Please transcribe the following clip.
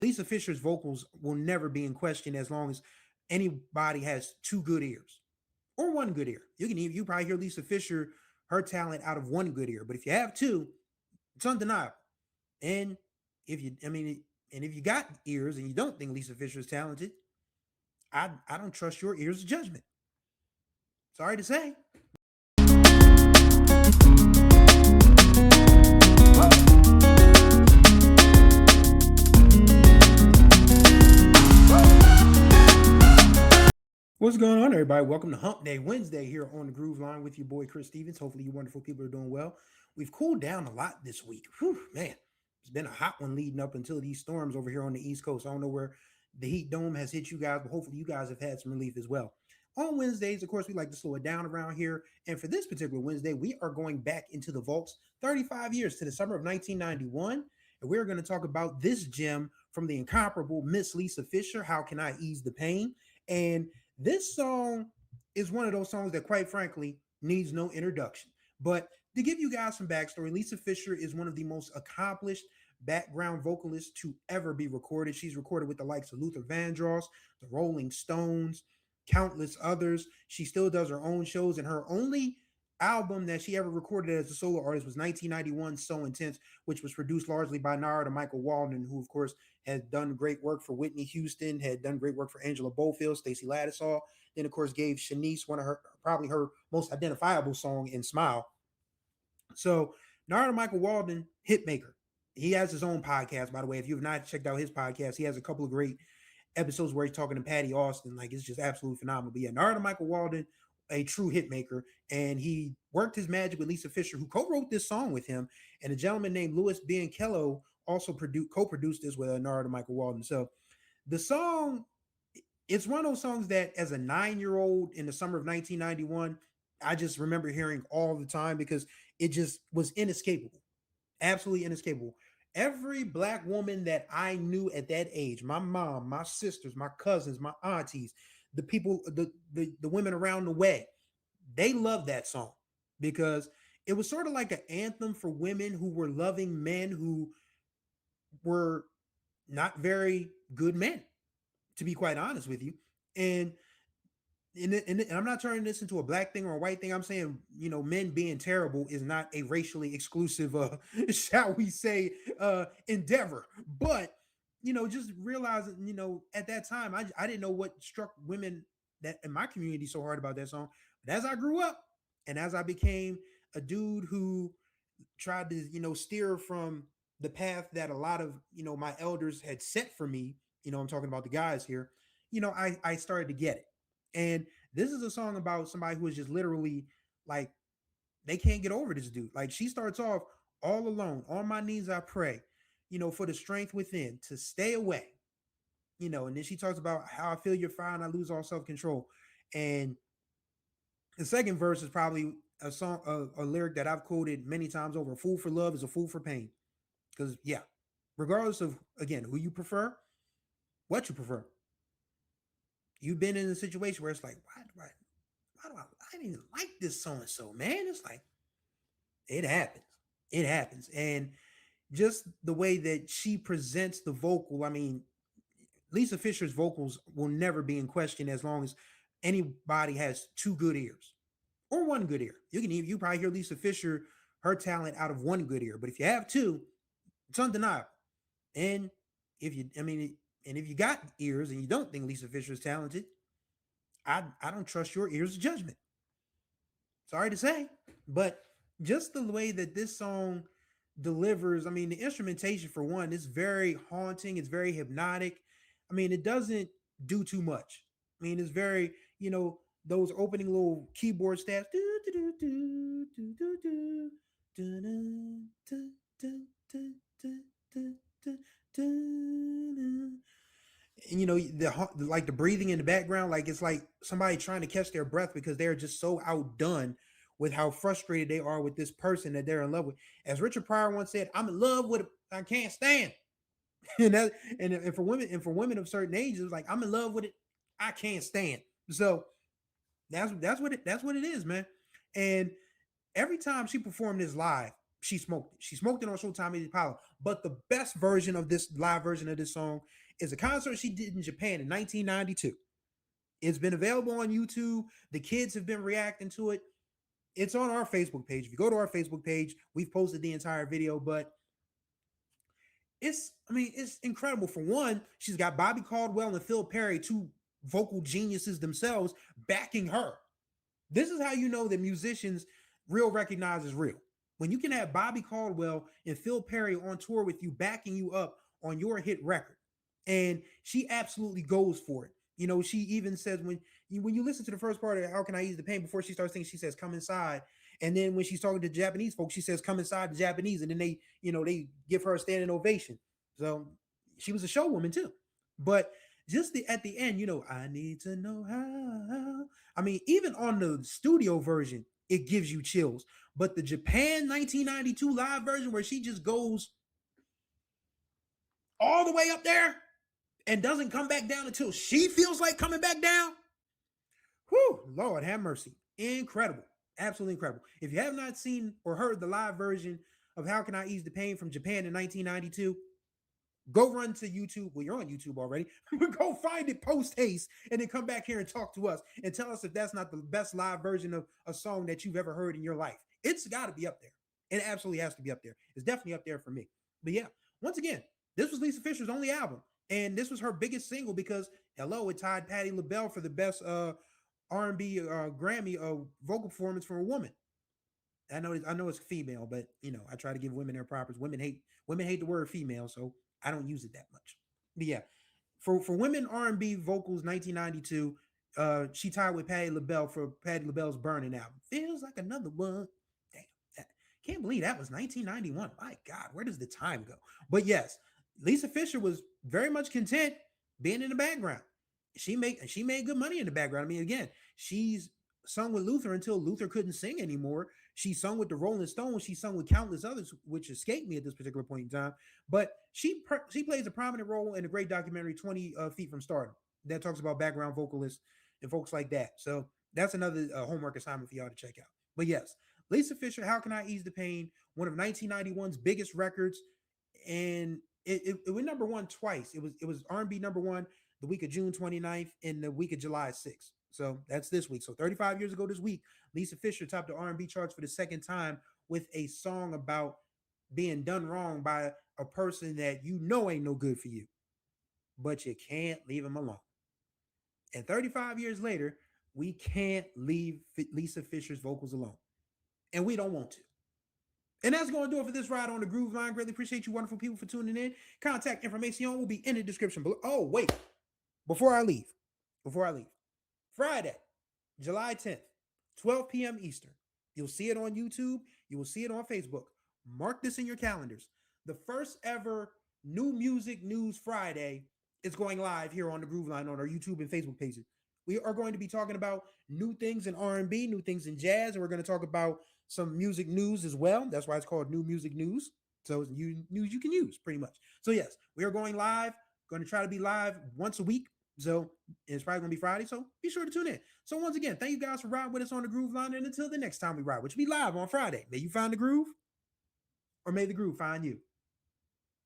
Lisa Fischer's vocals will never be in question as long as anybody has two good ears or one good ear. You probably hear Lisa Fischer, her talent out of one good ear, but if you have two, it's undeniable. And if you, I mean, and if you got ears and you don't think Lisa Fischer is talented, I don't trust your ears of judgment. Sorry to say. What's going on, everybody? Welcome to Hump Day Wednesday here on the Groove Line with your boy Chris Stevens. Hopefully, you wonderful people are doing well. We've cooled down a lot this week. Whew, man, it's been a hot one leading up until these storms over here on the East Coast. I don't know where the heat dome has hit you guys, but hopefully, you guys have had some relief as well. On Wednesdays, of course, we like to slow it down around here. And for this particular Wednesday, we are going back into the vaults 35 years to the summer of 1991. And we're going to talk about this gem from the incomparable Miss Lisa Fischer, How Can I Ease the Pain? And this song is one of those songs that, quite frankly, needs no introduction. But to give you guys some backstory, Lisa Fischer is one of the most accomplished background vocalists to ever be recorded. She's recorded with the likes of Luther Vandross, the Rolling Stones, countless others. She still does her own shows, and her only album that she ever recorded as a solo artist was 1991 So Intense, which was produced largely by Narada Michael Walden, who of course had done great work for Whitney Houston, had done great work for Angela Bofield, Stacey Lattisaw, then of course gave Shanice one of her, probably her most identifiable song in Smile. So Narada Michael Walden, hitmaker. He has his own podcast, by the way. If you have not checked out his podcast, he has a couple of great episodes where he's talking to Patty Austin. Like, it's just absolutely phenomenal. But yeah, Narada Michael Walden, a true hit maker, and he worked his magic with Lisa Fischer, who co-wrote this song with him, and a gentleman named Louis Biancello also co-produced this with Narada Michael Walden. So the song, it's one of those songs that as a 9-year-old in the summer of 1991, I just remember hearing all the time because it just was inescapable, absolutely inescapable. Every black woman that I knew at that age, my mom, my sisters, my cousins, my aunties, the people, the women around the way, they loved that song because it was sort of like an anthem for women who were loving men who were not very good men, to be quite honest with you. And and I'm not turning this into a black thing or a white thing. I'm saying, men being terrible is not a racially exclusive, shall we say, endeavor. But, just realizing, at that time, I didn't know what struck women that in my community so hard about that song. But as I grew up and as I became a dude who tried to, steer from the path that a lot of, my elders had set for me, I'm talking about the guys here, I started to get it. And this is a song about somebody who is just literally like, they can't get over this dude. Like, she starts off, all alone, on my knees, I pray, for the strength within to stay away, and then she talks about how I feel your fire and I lose all self control. And the second verse is probably a song, a lyric that I've quoted many times over. A fool for love is a fool for pain. Because, yeah, regardless of, again, who you prefer, what you prefer, you've been in a situation where it's like, why didn't even like this so and so, man? It's like, it happens. It happens. And just the way that she presents the vocal, I mean, Lisa Fischer's vocals will never be in question as long as anybody has two good ears or one good ear. You probably hear Lisa Fischer, her talent out of one good ear, but if you have two, it's undeniable. And if you got ears and you don't think Lisa Fischer is talented, I don't trust your ears of judgment. Sorry to say, but just the way that this song delivers, I mean, the instrumentation for one is very haunting, it's very hypnotic. I mean, it doesn't do too much. I mean, it's very, those opening little keyboard stabs. And like the breathing in the background, like it's like somebody trying to catch their breath because they're just so outdone with how frustrated they are with this person that they're in love with. As Richard Pryor once said, I'm in love with it, I can't stand. And for women of certain ages, like, I'm in love with it, I can't stand. So that's what it is, man. And every time she performed this live, she smoked it. She smoked it on Showtime Apollo. But the best version of this live version of this song is a concert she did in Japan in 1992. It's been available on YouTube. The kids have been reacting to it. It's on our Facebook page. If you go to our Facebook page, we've posted the entire video, but it's incredible. For one, she's got Bobby Caldwell and Phil Perry, two vocal geniuses themselves, backing her. This is how you know that musicians real recognize is real. When you can have Bobby Caldwell and Phil Perry on tour with you, backing you up on your hit record. And she absolutely goes for it. You know, she even says when you listen to the first part of How Can I Ease the Pain, before she starts singing, she says, come inside. And then when she's talking to Japanese folks, she says, come inside the Japanese. And then they give her a standing ovation. So she was a showwoman too. But just at the end, I need to know how. I mean, even on the studio version, it gives you chills. But the Japan 1992 live version, where she just goes all the way up there and doesn't come back down until she feels like coming back down. Whew, Lord have mercy. Incredible. Absolutely incredible. If you have not seen or heard the live version of How Can I Ease the Pain from Japan in 1992, go run to YouTube. Well, you're on YouTube already. Go find it post haste and then come back here and talk to us and tell us if that's not the best live version of a song that you've ever heard in your life. It's got to be up there. It absolutely has to be up there. It's definitely up there for me. But yeah, once again, this was Lisa Fischer's only album. And this was her biggest single because, hello, it tied Patti LaBelle for the best R&B Grammy vocal performance for a woman. I know it's female, but I try to give women their props. Women hate the word female, so I don't use it that much. But yeah, for women R&B vocals, 1992, she tied with Patti LaBelle for Patti LaBelle's Burning album. Feels like another one. Damn, can't believe that was 1991. My God, where does the time go? But yes, Lisa Fischer was very much content being in the background. She made good money in the background. I mean, again, she's sung with Luther until Luther couldn't sing anymore. She sung with the Rolling Stones. She sung with countless others, which escaped me at this particular point in time. But she plays a prominent role in the great documentary 20 Feet from Stardom that talks about background vocalists and folks like that. So that's another homework assignment for y'all to check out. But yes, Lisa Fischer, How Can I Ease the Pain, one of 1991's biggest records. And it went number one twice. It was R&B number one the week of June 29th and the week of July 6th. So that's this week. So 35 years ago this week, Lisa Fischer topped the R&B charts for the second time with a song about being done wrong by a person that ain't no good for you, but you can't leave him alone. And 35 years later, we can't leave Lisa Fischer's vocals alone. And we don't want to. And that's going to do it for this ride on the Groove Line. Greatly appreciate you wonderful people for tuning in. Contact information will be in the description below. Oh, wait. Before I leave, Friday, July 10th, 12 p.m. Eastern. You'll see it on YouTube. You will see it on Facebook. Mark this in your calendars. The first ever New Music News Friday is going live here on the Groove Line on our YouTube and Facebook pages. We are going to be talking about new things in R&B, new things in jazz, and we're going to talk about some music news as well. That's why it's called New Music News. So it's news you can use pretty much. So yes, we are going live. Going to try to be live once a week. So it's probably going to be Friday. So be sure to tune in. So once again, thank you guys for riding with us on the Groove Line. And until the next time we ride, which will be live on Friday, may you find the groove or may the groove find you.